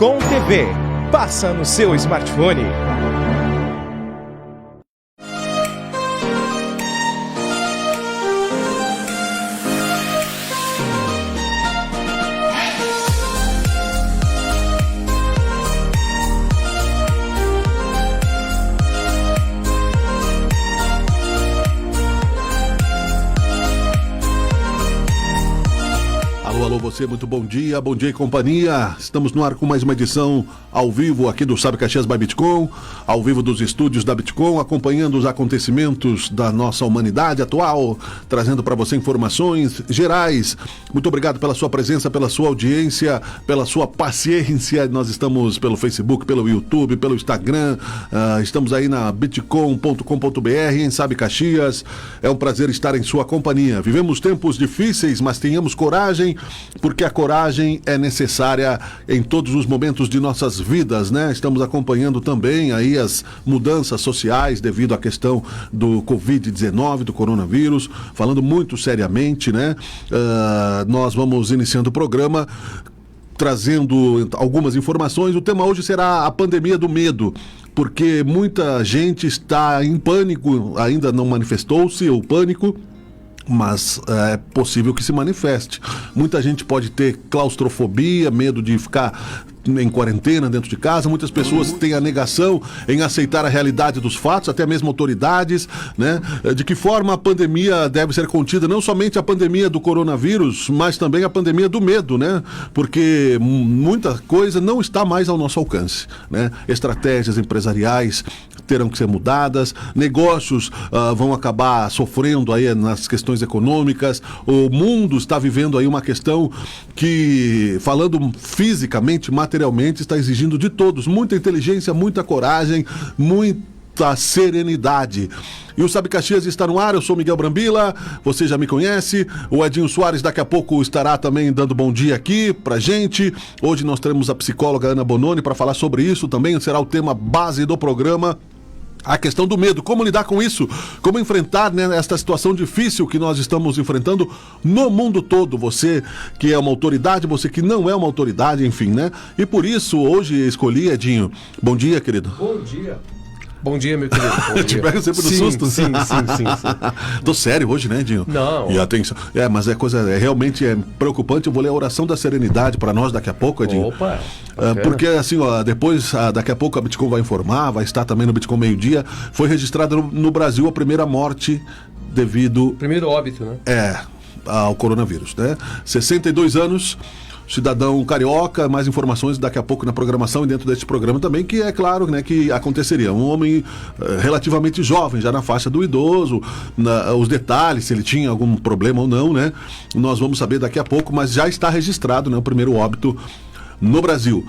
Com TV. Passa no seu smartphone. Alô, você, muito bom dia e companhia. Estamos no ar com mais uma edição ao vivo aqui do Sabe Caxias by Bitcom, ao vivo dos estúdios da Bitcom, acompanhando os acontecimentos da nossa humanidade atual, trazendo para você informações gerais. Muito obrigado pela sua presença, pela sua audiência, pela sua paciência. Nós estamos pelo Facebook, pelo YouTube, pelo Instagram, estamos aí na bitcom.com.br, em Sabe Caxias. É um prazer estar em sua companhia. Vivemos tempos difíceis, mas tenhamos coragem, porque a coragem é necessária em todos os momentos de nossas vidas, né? Estamos acompanhando também aí as mudanças sociais devido à questão do Covid-19, do coronavírus, falando muito seriamente, né? Nós vamos iniciando o programa trazendo algumas informações. O tema hoje será a pandemia do medo, porque muita gente está em pânico, ainda não manifestou-se o pânico, mas é possível que se manifeste. Muita gente pode ter claustrofobia, medo de ficar em quarentena dentro de casa. Muitas pessoas têm a negação em aceitar a realidade dos fatos, até mesmo autoridades, né? De que forma a pandemia deve ser contida, não somente a pandemia do coronavírus, mas também a pandemia do medo, né? Porque muita coisa não está mais ao nosso alcance, né? Estratégias empresariais terão que ser mudadas, negócios vão acabar sofrendo aí nas questões econômicas. O mundo está vivendo aí uma questão que, falando fisicamente, materialmente, está exigindo de todos muita inteligência, muita coragem, muita serenidade. E o Sabe Caxias está no ar. Eu sou Miguel Brambila, você já me conhece. O Edinho Soares daqui a pouco estará também dando bom dia aqui pra gente. Hoje nós teremos a psicóloga Ana Bononi para falar sobre isso também, será o tema base do programa. A questão do medo, como lidar com isso, como enfrentar, né, esta situação difícil que nós estamos enfrentando no mundo todo. Você que é uma autoridade, você que não é uma autoridade, enfim, né? E por isso hoje escolhi, Edinho. Bom dia, querido. Bom dia. Bom dia, meu querido. Bom Te pega sempre no susto? Sim. Tô sério hoje, né, Edinho? Não. E atenção. Mas realmente é preocupante. Eu vou ler a oração da serenidade para nós daqui a pouco, Edinho. Opa. Porque assim, depois, daqui a pouco a Bitcom vai informar, vai estar também no Bitcom meio-dia. Foi registrada no Brasil a primeira morte devido... Primeiro óbito, né? Ao coronavírus, né? 62 anos... Cidadão carioca. Mais informações daqui a pouco na programação e dentro deste programa também, que é claro, né, que aconteceria. Um homem relativamente jovem, já na faixa do idoso, os detalhes, se ele tinha algum problema ou não, né, nós vamos saber daqui a pouco, mas já está registrado, né, o primeiro óbito no Brasil.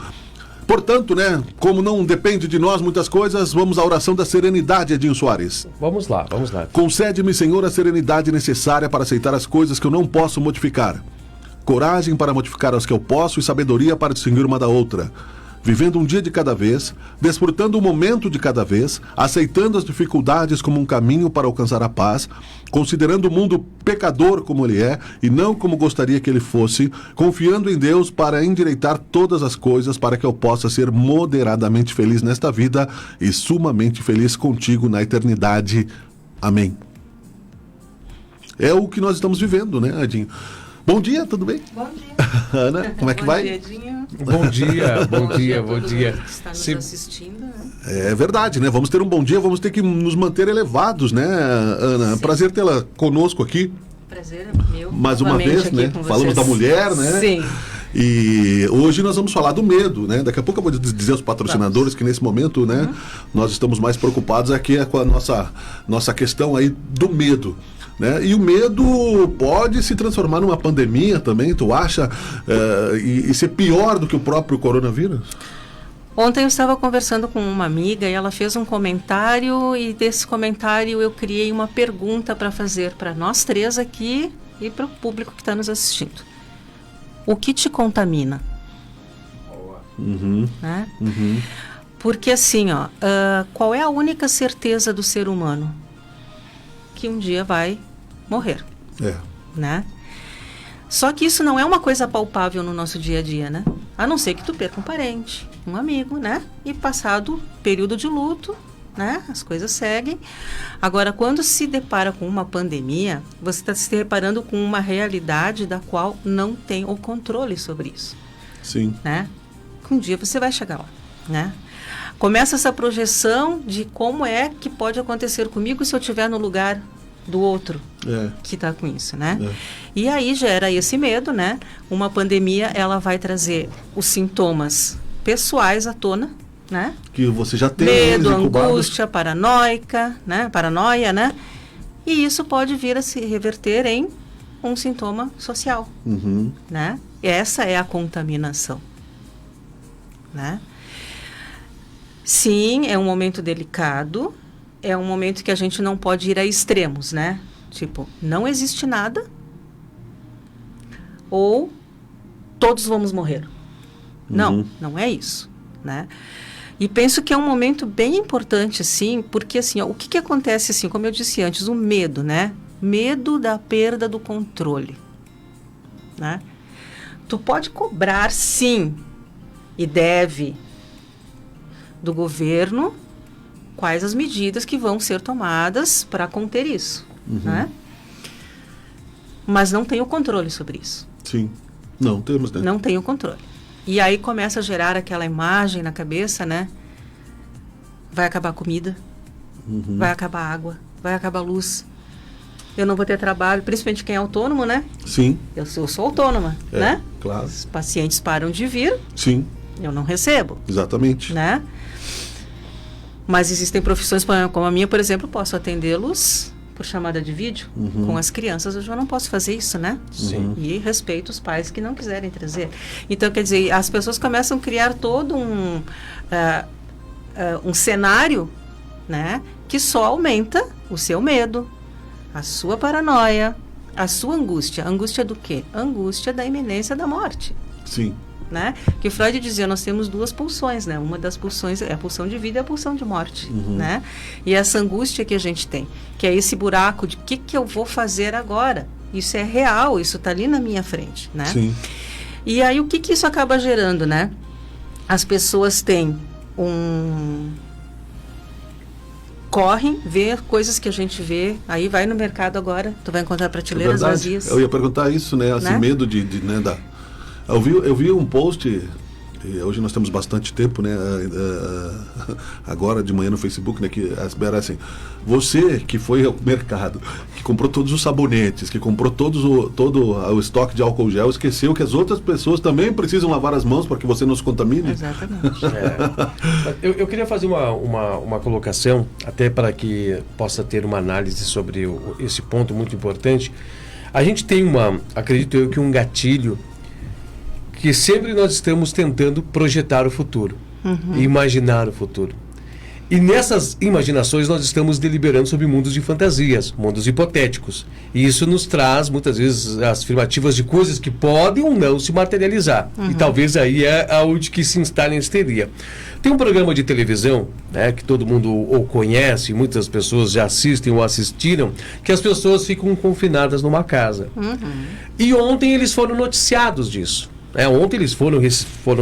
Portanto, né, como não depende de nós muitas coisas, vamos à oração da serenidade, Edinho Soares. Vamos lá. Concede-me, Senhor, a serenidade necessária para aceitar as coisas que eu não posso modificar. Coragem para modificar as que eu posso e sabedoria para distinguir uma da outra. Vivendo um dia de cada vez, desfrutando um momento de cada vez, aceitando as dificuldades como um caminho para alcançar a paz, considerando o mundo pecador como ele é e não como gostaria que ele fosse, confiando em Deus para endireitar todas as coisas para que eu possa ser moderadamente feliz nesta vida e sumamente feliz contigo na eternidade. Amém. É o que nós estamos vivendo, né, Edinho? Bom dia, tudo bem? Bom dia. Ana, como é que vai? Bom dia, Edinho. Bom dia. Bom dia. Que está nos assistindo, né? É verdade, né? Vamos ter um bom dia, vamos ter que nos manter elevados, né, Ana? Sim. Prazer tê-la conosco aqui. Prazer é meu. Mais uma vez, né? Falamos da mulher, né? Sim. E hoje nós vamos falar do medo, né? Daqui a pouco eu vou dizer aos patrocinadores que nesse momento, né, nós estamos mais preocupados aqui com a nossa questão aí do medo. Né? E o medo pode se transformar numa pandemia também, tu acha? E ser pior do que o próprio coronavírus? Ontem eu estava conversando com uma amiga e ela fez um comentário, e desse comentário eu criei uma pergunta para fazer para nós três aqui e para o público que está nos assistindo. O que te contamina? Né? Porque assim, qual é a única certeza do ser humano? Que um dia vai morrer. Né? Só que isso não é uma coisa palpável no nosso dia a dia, né? A não ser que tu perca um parente, um amigo, né? E passado período de luto, né? As coisas seguem. Agora, quando se depara com uma pandemia, você está se deparando com uma realidade da qual não tem o controle sobre isso. Sim. Né? Um dia você vai chegar lá, né? Começa essa projeção de como é que pode acontecer comigo se eu estiver no lugar do outro que está com isso, né? E aí gera esse medo, né? Uma pandemia, ela vai trazer os sintomas pessoais à tona, né? Que você já tem. Medo, angústia, paranoia, né? E isso pode vir a se reverter em um sintoma social, né? Essa é a contaminação, né? Sim, é um momento delicado, é um momento que a gente não pode ir a extremos, né? Tipo, não existe nada ou todos vamos morrer. Não, não é isso, né? E penso que é um momento bem importante, assim, porque, assim, ó, o que acontece, assim, como eu disse antes, o medo, né? Medo da perda do controle, né? Tu pode cobrar, sim, e deve, do governo, quais as medidas que vão ser tomadas para conter isso, né? Mas não tem o controle sobre isso. Sim, não temos, né? Não tem o controle. E aí começa a gerar aquela imagem na cabeça, né? Vai acabar a comida, vai acabar a água, vai acabar a luz. Eu não vou ter trabalho, principalmente quem é autônomo, né? Sim. Eu sou autônoma, né? Claro. Os pacientes param de vir, sim, eu não recebo. Exatamente. Né? Mas existem profissões como a minha, por exemplo, posso atendê-los por chamada de vídeo. Com as crianças eu já não posso fazer isso, né? Sim. E respeito os pais que não quiserem trazer. Então, quer dizer, as pessoas começam a criar todo um cenário, né, que só aumenta o seu medo, a sua paranoia, a sua angústia. Angústia do quê? Angústia da iminência da morte. Sim. Né? Que o Freud dizia, nós temos duas pulsões, né? Uma das pulsões é a pulsão de vida e a pulsão de morte, né? E essa angústia que a gente tem, que é esse buraco de o que eu vou fazer agora? Isso é real, isso está ali na minha frente, né? Sim. E aí o que isso acaba gerando, né? As pessoas têm correm, vê coisas que a gente vê, aí vai no mercado agora, tu vai encontrar prateleiras vazias. Eu ia perguntar isso, né? Assim, medo Eu vi um post, e hoje nós temos bastante tempo, né? Agora de manhã no Facebook, né? Que era assim, você que foi ao mercado, que comprou todos os sabonetes, que comprou todo o estoque de álcool gel, esqueceu que as outras pessoas também precisam lavar as mãos para que você não se contamine? Exatamente. Eu queria fazer uma colocação, até para que possa ter uma análise sobre esse ponto muito importante. A gente tem acredito eu, que um gatilho que sempre nós estamos tentando projetar o futuro, imaginar o futuro. E nessas imaginações nós estamos deliberando sobre mundos de fantasias, mundos hipotéticos. E isso nos traz, muitas vezes, as afirmativas de coisas que podem ou não se materializar. E talvez aí é aonde que se instale a histeria. Tem um programa de televisão, né, que todo mundo ou conhece, muitas pessoas já assistem ou assistiram, que as pessoas ficam confinadas numa casa. E ontem eles foram noticiados disso. Ontem eles foram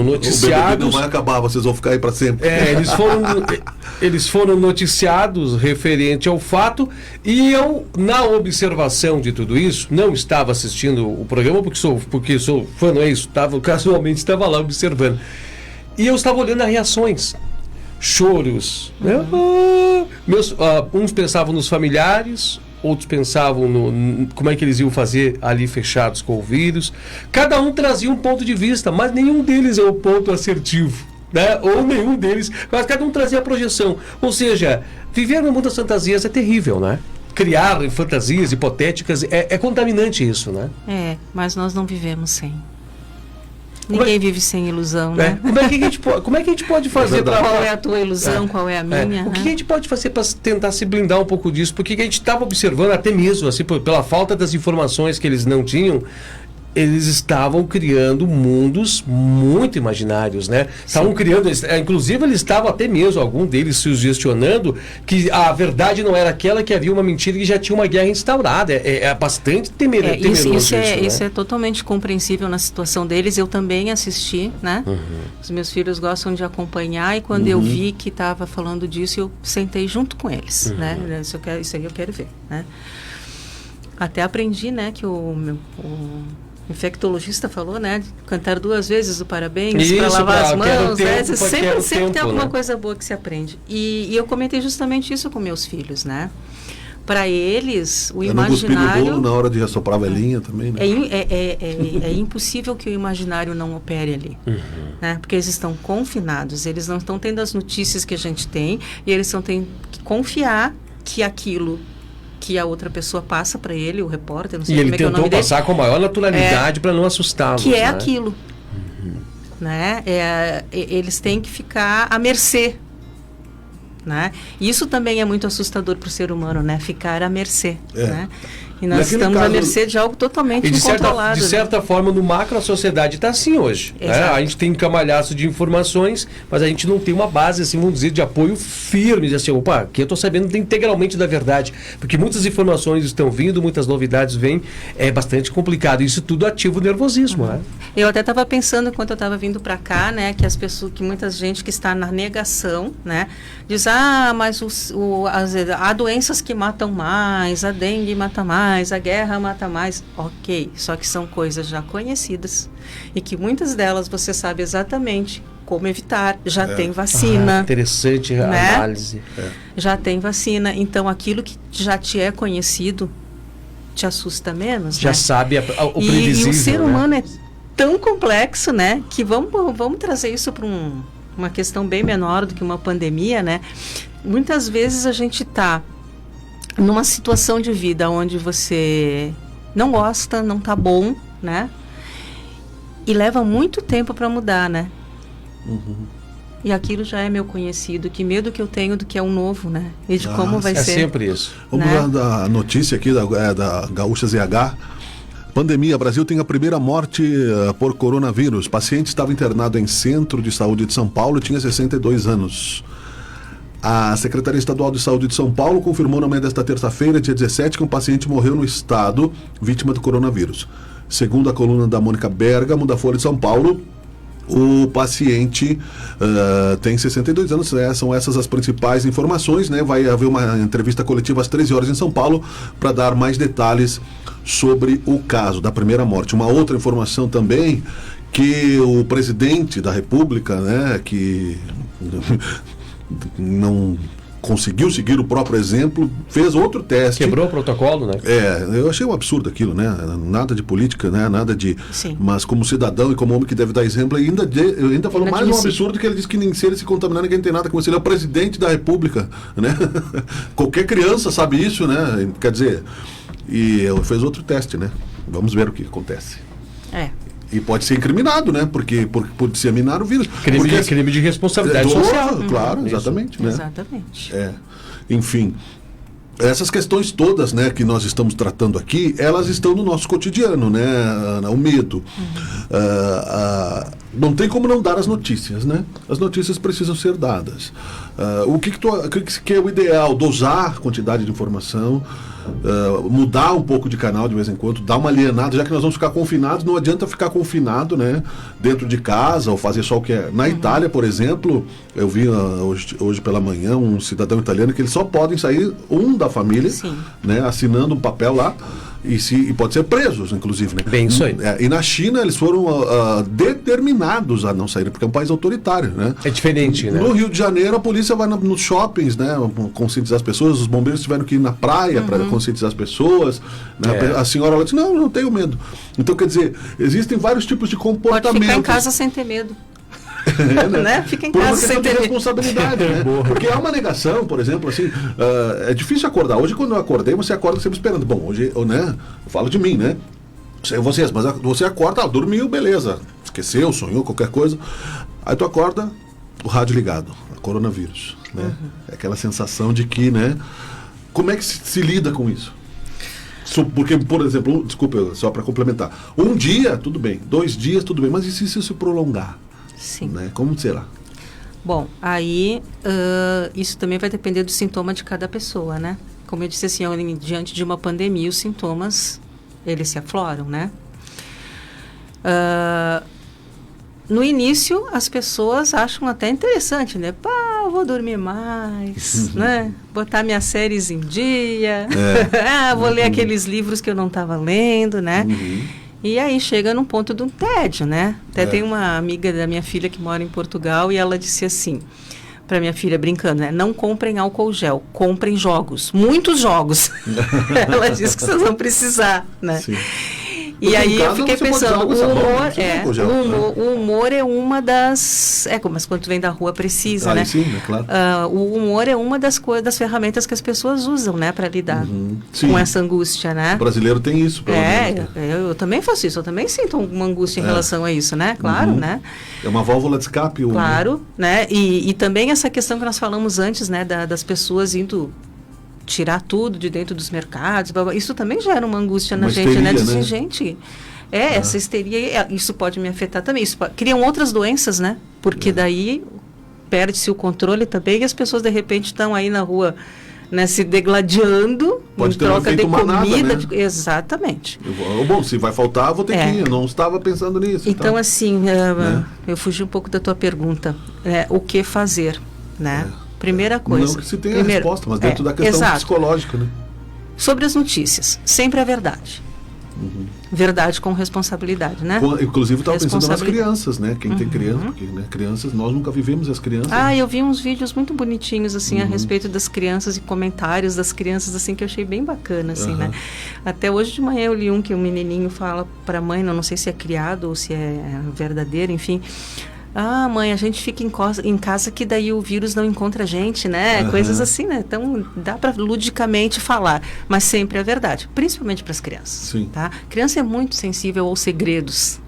noticiados. O BBB não vai acabar, vocês vão ficar aí para sempre. Eles foram noticiados referente ao fato, e eu, na observação de tudo isso, não estava assistindo o programa porque sou fã, não é isso? Casualmente estava lá observando. E eu estava olhando as reações. Choros. Né? Uns pensavam nos familiares, outros pensavam como é que eles iam fazer ali fechados com o vírus. Cada um trazia um ponto de vista, mas nenhum deles é o ponto assertivo, né? Ou nenhum deles, mas cada um trazia a projeção. Ou seja, viver no mundo das fantasias é terrível, né? Criar fantasias hipotéticas é contaminante isso, né? Mas nós não vivemos sem. Ninguém vive sem ilusão, né? Como é que a gente pode fazer para... Qual é a tua ilusão, qual é a minha? O que a gente pode fazer para tentar se blindar um pouco disso? Porque a gente estava observando até mesmo, assim, pela falta das informações que eles não tinham, eles estavam criando mundos muito imaginários, né? Estavam criando, inclusive eles estavam até mesmo, algum deles se sugestionando que a verdade não era aquela, que havia uma mentira e já tinha uma guerra instaurada. É bastante temeroso isso é totalmente compreensível na situação deles. Eu também assisti, né? Os meus filhos gostam de acompanhar e quando eu vi que estava falando disso, eu sentei junto com eles, né? Isso aí eu quero ver, né? Até aprendi, né, que o infectologista falou, né, de cantar 2 vezes o parabéns para lavar as mãos, né? Sempre tem alguma coisa boa que se aprende. E eu comentei justamente isso com meus filhos, né? Para eles, o imaginário... Não cuspir no bolo na hora de assoprar a velhinha também, né? É impossível que o imaginário não opere ali, né? Porque eles estão confinados, eles não estão tendo as notícias que a gente tem e eles têm que confiar que aquilo que a outra pessoa passa para ele, o repórter, não sei como é que é o nome dele. E ele tentou passar com a maior naturalidade para não assustá-los. Que é aquilo. Né? Eles têm que ficar à mercê. Né? Isso também é muito assustador para o ser humano, né? Ficar à mercê. Né? E nós estamos à mercê de algo totalmente incontrolado. De certa forma, no macro, a sociedade está assim hoje. Né? A gente tem um camalhaço de informações, mas a gente não tem uma base, assim, vamos dizer, de apoio firme. Dizer assim, opa, aqui eu estou sabendo integralmente da verdade. Porque muitas informações estão vindo, muitas novidades vêm, é bastante complicado. Isso tudo ativa o nervosismo. Né? Eu até estava pensando, enquanto eu estava vindo para cá, né, que as pessoas, que muita gente que está na negação, né, diz, mas há doenças que matam mais, a dengue mata mais, a guerra mata mais. Ok, só que são coisas já conhecidas e que muitas delas você sabe exatamente como evitar. Já tem vacina. Interessante a análise. Já tem vacina. Então, aquilo que já te é conhecido te assusta menos. Já sabe o previsível. E o ser humano é tão complexo, né, que vamos trazer isso para uma questão bem menor do que uma pandemia, né? Muitas vezes a gente está numa situação de vida onde você não gosta, não tá bom, né? E leva muito tempo para mudar, né? E aquilo já é meu conhecido. Que medo que eu tenho do que é um novo, né? E de como vai ser. É sempre isso. Vamos lá da notícia aqui da Gaúcha ZH. Pandemia, Brasil tem a primeira morte por coronavírus. Paciente estava internado em Centro de Saúde de São Paulo e tinha 62 anos. A Secretaria Estadual de Saúde de São Paulo confirmou na manhã desta terça-feira, dia 17, que um paciente morreu no estado, vítima do coronavírus. Segundo a coluna da Mônica Bergamo, da Folha de São Paulo, o paciente tem 62 anos, são essas as principais informações, né? Vai haver uma entrevista coletiva às 13 horas em São Paulo para dar mais detalhes sobre o caso da primeira morte. Uma outra informação também, que o presidente da República, né, que não conseguiu seguir o próprio exemplo, fez outro teste. Quebrou o protocolo, né? Eu achei um absurdo aquilo, né? Nada de política, né? Nada de... Sim. Mas como cidadão e como homem que deve dar exemplo, ainda falou mais um absurdo, que ele disse que nem se ele se contaminar, ninguém tem nada com isso. Ele é o presidente da República, né? Qualquer criança sabe isso, né? Quer dizer, e fez outro teste, né? Vamos ver o que acontece. E pode ser incriminado, né? Porque por disseminar o vírus. Crime de responsabilidade social. Claro, exatamente. Né? Exatamente. Enfim, essas questões todas, né, que nós estamos tratando aqui, elas estão no nosso cotidiano, né, Ana? O medo. Não tem como não dar as notícias, né? As notícias precisam ser dadas. O que é o ideal? Dosar a quantidade de informação, mudar um pouco de canal de vez em quando, dar uma alienada, já que nós vamos ficar confinados, não adianta ficar confinado, né, dentro de casa ou fazer só o que é. Na Itália, por exemplo, eu vi hoje pela manhã um cidadão italiano que eles só podem sair um da família, né, assinando um papel lá, e pode ser presos, inclusive, né? Bem isso aí. E na China eles foram determinados a não saírem, porque é um país autoritário, né? É diferente, né? No Rio de Janeiro a polícia vai nos shoppings, né, conscientizar as pessoas, os bombeiros tiveram que ir na praia para conscientizar as pessoas, né? A senhora lá disse, não tenho medo. Então, quer dizer, existem vários tipos de comportamentos. Pode ficar em casa sem ter medo. Né? Fica em casa sem ter responsabilidade, né? Porque há uma negação, por exemplo, assim, é difícil acordar. Hoje, quando eu acordei, você acorda sempre esperando. Bom, hoje, né? Eu falo de mim, né? Sei vocês, mas você acorda, dormiu, beleza. Esqueceu, sonhou, qualquer coisa. Aí tu acorda, o rádio ligado, coronavírus, né? É aquela sensação de que, né? Como é que se lida com isso? Porque, por exemplo, desculpa, só para complementar, um dia, tudo bem, 2 dias, tudo bem, mas e se isso se prolongar? Sim. Né? Como será? Bom, aí isso também vai depender do sintoma de cada pessoa, né? Como eu disse assim, diante de uma pandemia, os sintomas, eles se afloram, né? No início, as pessoas acham até interessante, né? Pá, eu vou dormir mais, né? Botar minhas séries em dia, vou ler aqueles livros que eu não estava lendo, né? E aí chega num ponto de um tédio, né? Até tem uma amiga da minha filha que mora em Portugal e ela disse assim, para minha filha brincando, né? Não comprem álcool gel, comprem jogos, muitos jogos. Ela disse que vocês vão precisar, né? Sim. E aí eu fiquei pensando, o humor é uma das... mas quando tu vem da rua precisa, né? Sim, é claro. O humor é uma das ferramentas que as pessoas usam, né? Para lidar com essa angústia, né? O brasileiro tem isso, pelo menos. Eu também faço isso, eu também sinto uma angústia em relação a isso, né? Claro, né? É uma válvula de escape. Claro, né? E também essa questão que nós falamos antes, né? Das pessoas indo... tirar tudo de dentro dos mercados, isso também gera uma angústia na gente, histeria, né? Dizer, gente, essa histeria, isso pode me afetar também. Criam outras doenças, né? Porque daí perde-se o controle também e as pessoas de repente estão aí na rua, né, se degladiando em troca de comida. Né? Exatamente. Bom, se vai faltar, vou ter que ir. Eu não estava pensando nisso. Então, assim, eu fugi um pouco da tua pergunta. O que fazer, né? Primeira coisa. Não que se tenha a resposta, mas dentro da questão psicológica, né? Sobre as notícias, sempre a verdade. Verdade com responsabilidade, né? Inclusive, estava pensando nas crianças, né? Quem tem criança, porque crianças, nós nunca vivemos as crianças. Eu vi uns vídeos muito bonitinhos, assim, a respeito das crianças e comentários das crianças, assim, que eu achei bem bacana, assim, né? Até hoje de manhã eu li um que o menininho fala para a mãe, não sei se é criado ou se é verdadeiro, enfim... mãe, a gente fica em casa que daí o vírus não encontra a gente, né? Coisas assim, né? Então, dá para ludicamente falar, mas sempre é verdade, principalmente para as crianças. Sim. Tá? A criança é muito sensível aos segredos,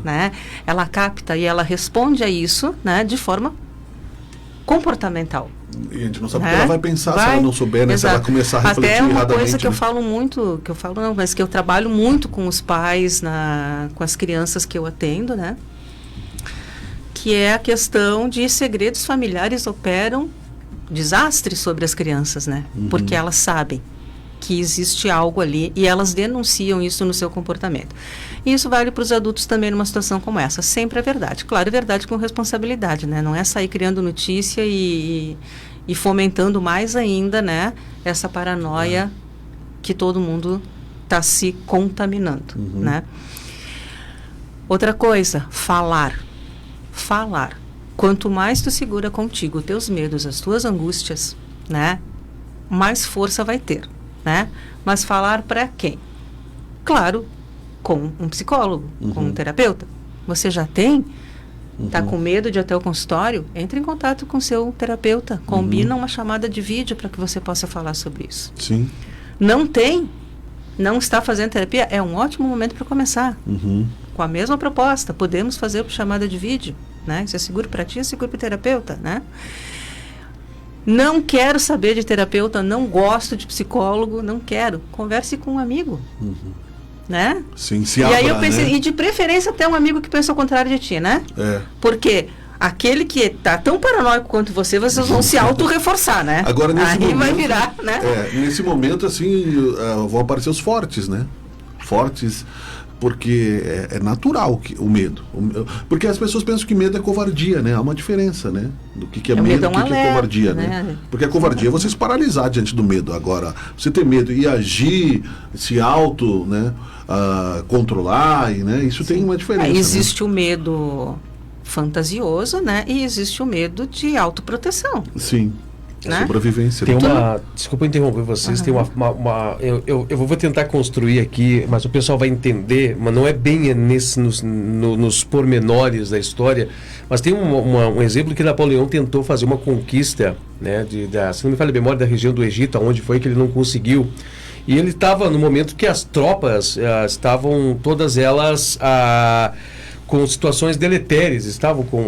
né? Ela capta e ela responde a isso, né? De forma comportamental. E a gente não sabe o que ela vai pensar se ela não souber, né? Se ela começar a refletir até uma coisa erradamente, que eu falo muito, mas que eu trabalho muito com os pais, com as crianças que eu atendo, né? Que é a questão de segredos familiares operam desastres sobre as crianças, né? Porque elas sabem que existe algo ali e elas denunciam isso no seu comportamento. E isso vale para os adultos também numa situação como essa. Sempre é verdade. Claro, é verdade com responsabilidade, né? Não é sair criando notícia e fomentando mais ainda, né? Essa paranoia que todo mundo está se contaminando, né? Outra coisa, falar. Quanto mais tu segura contigo os teus medos, as tuas angústias, né, mais força vai ter, né? Mas falar para quem? Claro, com um psicólogo, com um terapeuta. Você já tem? Tá com medo de ir até o consultório? Entre em contato com seu terapeuta, combina uma chamada de vídeo para que você possa falar sobre isso. Sim. Não tem? Não está fazendo terapia? É um ótimo momento para começar. Com a mesma proposta, podemos fazer por chamada de vídeo, né? Isso é seguro para ti, é seguro para o terapeuta, né? Não quero saber de terapeuta, não gosto de psicólogo, não quero. Converse com um amigo, né? Sim, se abra, e aí eu pensei, né? E de preferência até um amigo que pensa ao contrário de ti, né? Porque aquele que está tão paranoico quanto você, vocês vão se auto-reforçar, né? Agora, nesse momento, vai virar, né? Nesse momento, assim, vão aparecer os fortes, né? Fortes... Porque é natural o medo. Porque as pessoas pensam que medo é covardia, né? Há uma diferença, né? Do que é medo e o que é covardia, né? Porque a covardia é você se paralisar diante do medo. Agora, você ter medo e agir, se né? Controlar, né? Isso tem uma diferença. Existe o medo fantasioso, né? E existe o medo de autoproteção. Sim. Né? Sobrevivência. Tem desculpa interromper vocês, tem eu vou tentar construir aqui, mas o pessoal vai entender, mas não é bem nos pormenores da história, mas tem um exemplo que Napoleão tentou fazer uma conquista, né, se não me falha a memória, da região do Egito, onde foi que ele não conseguiu. E ele estava no momento que as tropas estavam todas elas com situações deletérias,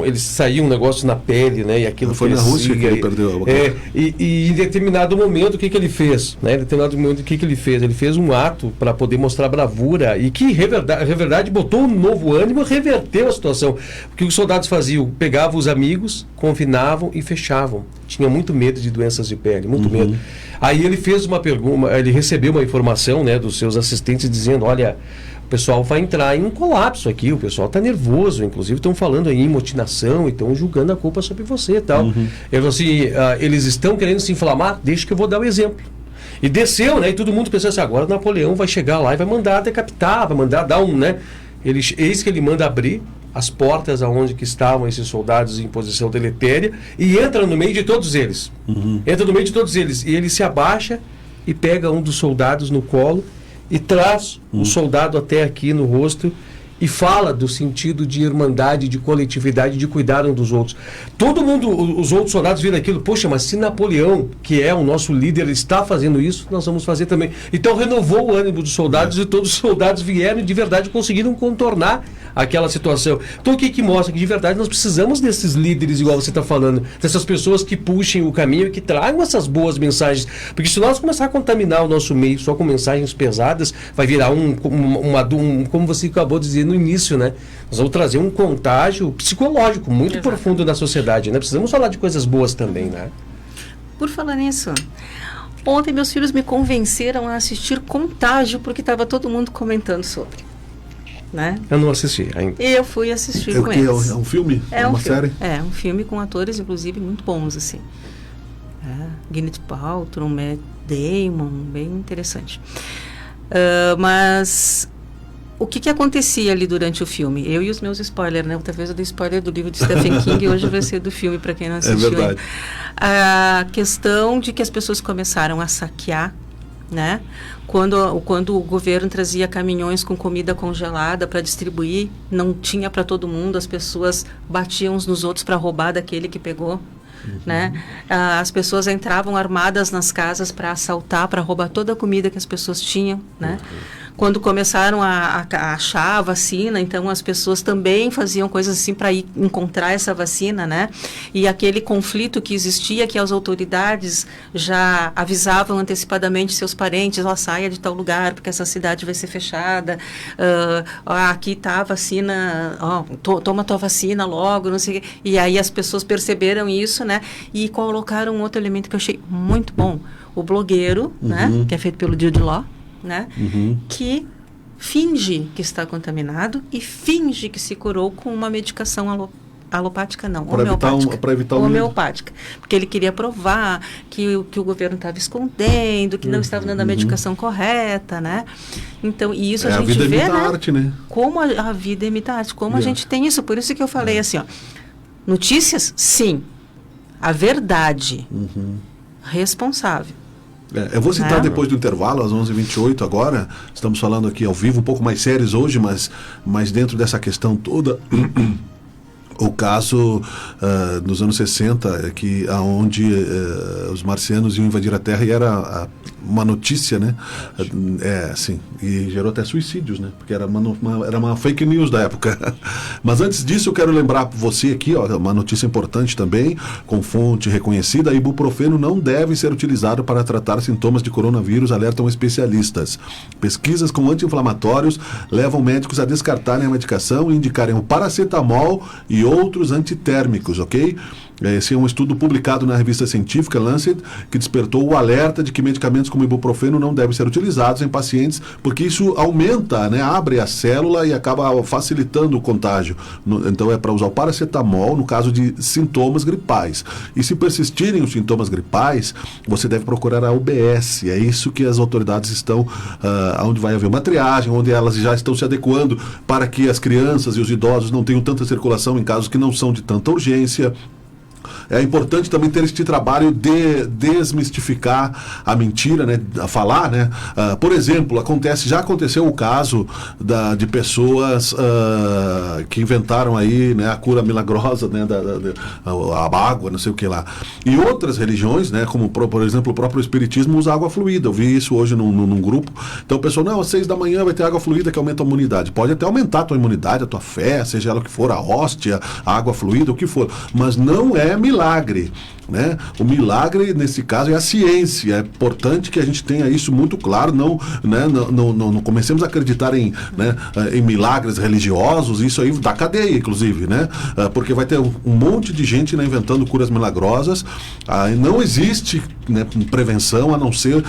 eles saíam um negócio na pele, né? E aquilo foi na Rússia que ele perdeu a boca. E em determinado momento, o que ele fez? Né? Em determinado momento, o que ele fez? Ele fez um ato para poder mostrar bravura e que, na verdade, botou um novo ânimo e reverteu a situação. Porque os soldados faziam? Pegavam os amigos, confinavam e fechavam. Tinha muito medo de doenças de pele, muito medo. Aí ele fez uma pergunta, ele recebeu uma informação, né, dos seus assistentes dizendo, olha, o pessoal vai entrar em um colapso aqui, o pessoal está nervoso, inclusive estão falando aí em mutinação e estão julgando a culpa sobre você e tal. Ele falou assim, eles estão querendo se inflamar, deixa que eu vou dar o exemplo. E desceu, né, e todo mundo pensou assim, agora Napoleão vai chegar lá e vai mandar decapitar, vai mandar dar um, né, eis que ele manda abrir as portas aonde que estavam esses soldados em posição deletéria e entra no meio de todos eles. Entra no meio de todos eles e ele se abaixa e pega um dos soldados no colo e traz o soldado até aqui no rosto e fala do sentido de irmandade, de coletividade, de cuidar um dos outros. Todo mundo, os outros soldados viram aquilo, poxa, mas se Napoleão, que é o nosso líder, está fazendo isso, nós vamos fazer também. Então renovou o ânimo dos soldados e todos os soldados vieram e de verdade conseguiram contornar aquela situação. Então o que mostra? Que de verdade nós precisamos desses líderes, igual você está falando, dessas pessoas que puxem o caminho e que tragam essas boas mensagens. Porque se nós começar a contaminar o nosso meio só com mensagens pesadas, vai virar como você acabou de dizer no início, né? Nós vamos trazer um contágio psicológico muito profundo na sociedade, né? Precisamos falar de coisas boas também, né? Por falar nisso, ontem meus filhos me convenceram a assistir Contágio, porque estava todo mundo comentando sobre. Né? Eu não assisti ainda. E eu fui assistir com eles. É um filme? É uma filme. série? É um filme com atores, inclusive, muito bons, assim. Gwyneth Paltrow, Matt Damon, bem interessante. Mas o que acontecia ali durante o filme? Eu e os meus spoilers, né? Outra vez eu dei spoiler do livro de Stephen King e hoje vai ser do filme, para quem não assistiu. É verdade. A questão de que as pessoas começaram a saquear, né? Quando o governo trazia caminhões com comida congelada para distribuir, não tinha para todo mundo, as pessoas batiam uns nos outros para roubar daquele que pegou. Né? As pessoas entravam armadas nas casas para assaltar, para roubar toda a comida que as pessoas tinham, né? Quando começaram a achar a vacina, então as pessoas também faziam coisas assim para ir encontrar essa vacina, né? E aquele conflito que existia, que as autoridades já avisavam antecipadamente seus parentes, saia de tal lugar, porque essa cidade vai ser fechada, aqui está a vacina, toma tua vacina logo, não sei o quê. E aí as pessoas perceberam isso, né? E colocaram um outro elemento que eu achei muito bom, o blogueiro, né? Que é feito pelo Jude Law, né? Que finge que está contaminado e finge que se curou com uma medicação alopática, não, homeopática. Porque ele queria provar que o governo estava escondendo, que não estava dando a medicação correta, né? Então, e isso a gente vida vê, imita né? arte, né? Como a vida imita arte, como a gente tem isso. Por isso que eu falei assim, notícias, sim. A verdade, responsável. Eu vou citar depois do intervalo, às 11h28 agora. Estamos falando aqui ao vivo, um pouco mais sérios hoje, mas dentro dessa questão toda, o caso nos anos 60, onde os marcianos iam invadir a Terra e era uma notícia, né? Assim, e gerou até suicídios, né? Porque era uma fake news da época. Mas antes disso, eu quero lembrar para você aqui, uma notícia importante também, com fonte reconhecida: ibuprofeno não deve ser utilizado para tratar sintomas de coronavírus, alertam especialistas. Pesquisas com anti-inflamatórios levam médicos a descartarem a medicação e indicarem o paracetamol e outros antitérmicos, ok? Esse é um estudo publicado na revista científica Lancet, que despertou o alerta de que medicamentos como ibuprofeno não devem ser utilizados em pacientes, porque isso aumenta, né, abre a célula e acaba facilitando o contágio. Então é para usar o paracetamol no caso de sintomas gripais. E se persistirem os sintomas gripais, você deve procurar a UBS. É isso que as autoridades estão, onde vai haver uma triagem, onde elas já estão se adequando para que as crianças e os idosos não tenham tanta circulação em casos que não são de tanta urgência. é importante também ter este trabalho de desmistificar a mentira, né? A falar, né? Por exemplo, já aconteceu o caso de pessoas que inventaram aí, né, a cura milagrosa, né, a água, não sei o que lá. E outras religiões, né, como por exemplo o próprio Espiritismo, usa água fluida. Eu vi isso hoje num grupo. Então o pessoal, não, às 6 da manhã vai ter água fluida que aumenta a imunidade. Pode até aumentar a tua imunidade, a tua fé, seja ela o que for, a hóstia, a água fluida, o que for. Mas não é milagre, né? O milagre, nesse caso, é a ciência. É importante que a gente tenha isso muito claro. Não comecemos a acreditar em milagres religiosos. Isso aí dá cadeia, inclusive, né? Porque vai ter um monte de gente, né, inventando curas milagrosas. Não existe, né, prevenção, a não ser,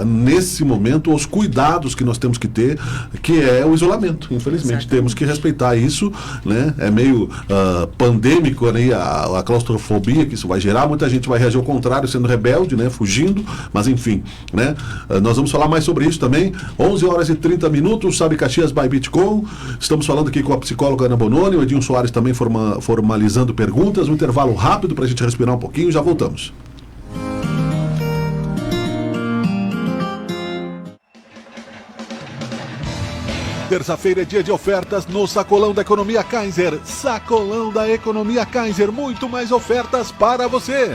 nesse momento, os cuidados que nós temos que ter, que é o isolamento. Infelizmente, temos que respeitar isso, né? É meio pandêmico, né, a claustrofobia que isso vai gerar. Muita gente vai reagir ao contrário, sendo rebelde, né, fugindo, mas enfim, né? Nós vamos falar mais sobre isso também. 11h30, Sabe Caxias by Bitcom. Estamos falando aqui com a psicóloga Ana Bononi, o Edinho Soares também formalizando perguntas. Um intervalo rápido para a gente respirar um pouquinho, já voltamos. Terça-feira é dia de ofertas no Sacolão da Economia Kaiser. Sacolão da Economia Kaiser, muito mais ofertas para você.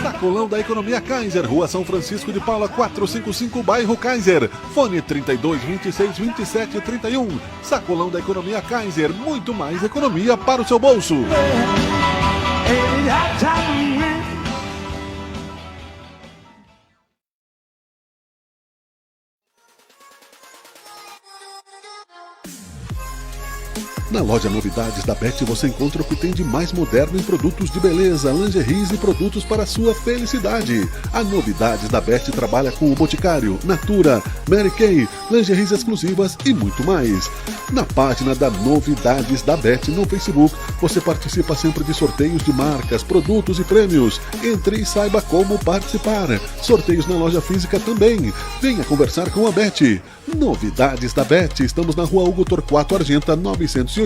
Sacolão da Economia Kaiser, Rua São Francisco de Paula, 455, bairro Kaiser. Fone 32 26 27 31. Sacolão da Economia Kaiser, muito mais economia para o seu bolso. Na loja Novidades da Bet você encontra o que tem de mais moderno em produtos de beleza, lingeries e produtos para a sua felicidade. A Novidades da Bet trabalha com o Boticário, Natura, Mary Kay, lingeries exclusivas e muito mais. Na página da Novidades da Bet no Facebook, você participa sempre de sorteios de marcas, produtos e prêmios. Entre e saiba como participar. Sorteios na loja física também. Venha conversar com a Bet. Novidades da Bet. Estamos na Rua Hugo Torquato Argenta, 980,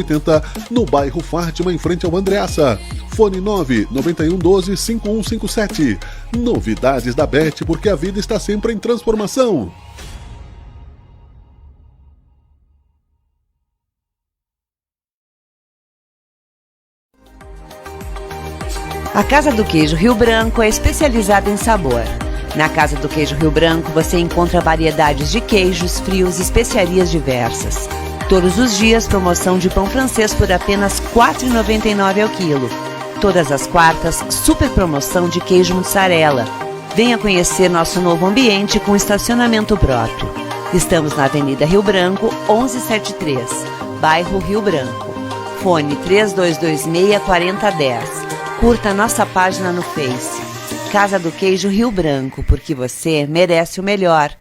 no bairro Fátima, em frente ao Andreassa. Fone 99112-5157. Novidades da Bet, porque a vida está sempre em transformação. A Casa do Queijo Rio Branco é especializada em sabor. Na Casa do Queijo Rio Branco você encontra variedades de queijos, frios e especiarias diversas. Todos os dias, promoção de pão francês por apenas R$ 4,99 ao quilo. Todas as quartas, super promoção de queijo mussarela. Venha conhecer nosso novo ambiente com estacionamento próprio. Estamos na Avenida Rio Branco, 1173, bairro Rio Branco. Fone 3226-4010. Curta nossa página no Face. Casa do Queijo Rio Branco, porque você merece o melhor.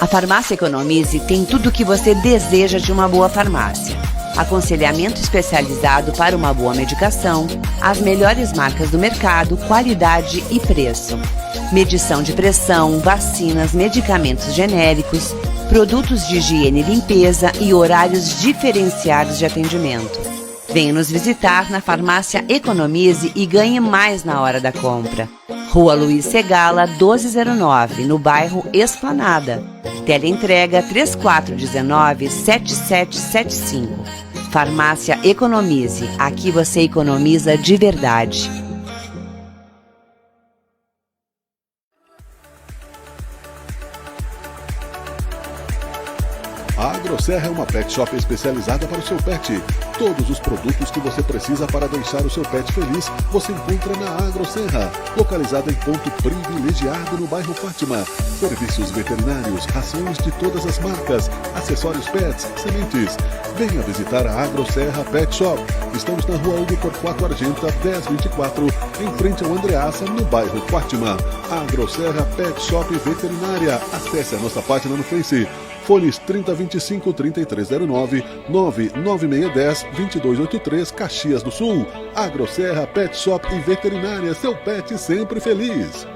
A Farmácia Economize tem tudo o que você deseja de uma boa farmácia. Aconselhamento especializado para uma boa medicação, as melhores marcas do mercado, qualidade e preço. Medição de pressão, vacinas, medicamentos genéricos, produtos de higiene e limpeza e horários diferenciados de atendimento. Venha nos visitar na Farmácia Economize e ganhe mais na hora da compra. Rua Luiz Segala, 1209, no bairro Esplanada. Teleentrega 3419-7775. Farmácia Economize. Aqui você economiza de verdade. A AgroSerra é uma pet shop especializada para o seu pet. Todos os produtos que você precisa para deixar o seu pet feliz, você encontra na AgroSerra, localizada em ponto privilegiado no bairro Fátima. Serviços veterinários, rações de todas as marcas, acessórios pets, sementes. Venha visitar a AgroSerra Pet Shop. Estamos na Rua Hugo Torquato Argenta, 1024, em frente ao Andreassa, no bairro Fátima. AgroSerra Pet Shop Veterinária. Acesse a nossa página no Face. Fones 3025-3309, 2283, Caxias do Sul. Agroserra Pet Shop e Veterinária, seu pet sempre feliz.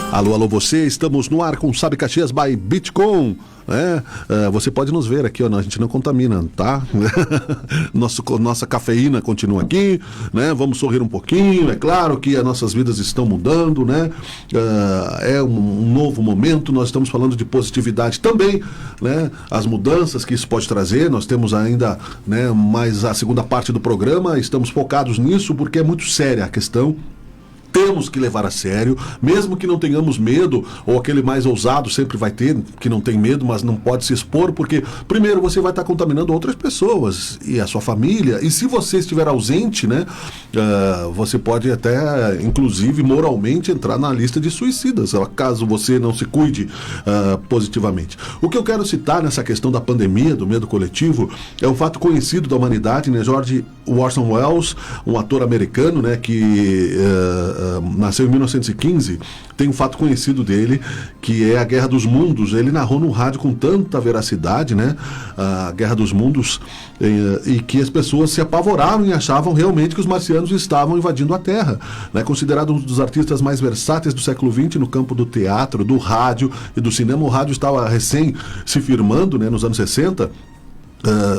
Alô, alô, você, estamos no ar com Sabe Caxias by Bitcom, né? Você pode nos ver aqui, ó, a gente não contamina, tá? Nossa cafeína continua aqui, né? Vamos sorrir um pouquinho, é claro que as nossas vidas estão mudando, né? É um novo momento, nós estamos falando de positividade também, né? As mudanças que isso pode trazer, nós temos ainda, né, mais a segunda parte do programa, estamos focados nisso porque é muito séria a questão. Temos que levar a sério, mesmo que não tenhamos medo, ou aquele mais ousado sempre vai ter, que não tem medo, mas não pode se expor, porque, primeiro, você vai estar contaminando outras pessoas e a sua família, e se você estiver ausente, né, você pode até, inclusive, moralmente, entrar na lista de suicidas, caso você não se cuide positivamente. O que eu quero citar nessa questão da pandemia, do medo coletivo, é um fato conhecido da humanidade, né, George Orson Welles, um ator americano, né, que nasceu em 1915, tem um fato conhecido dele, que é a Guerra dos Mundos. Ele narrou no rádio com tanta veracidade, né, a Guerra dos Mundos, e que as pessoas se apavoraram e achavam realmente que os marcianos estavam invadindo a Terra, né, considerado um dos artistas mais versáteis do século XX no campo do teatro, do rádio e do cinema. O rádio estava recém se firmando, né, nos anos 60,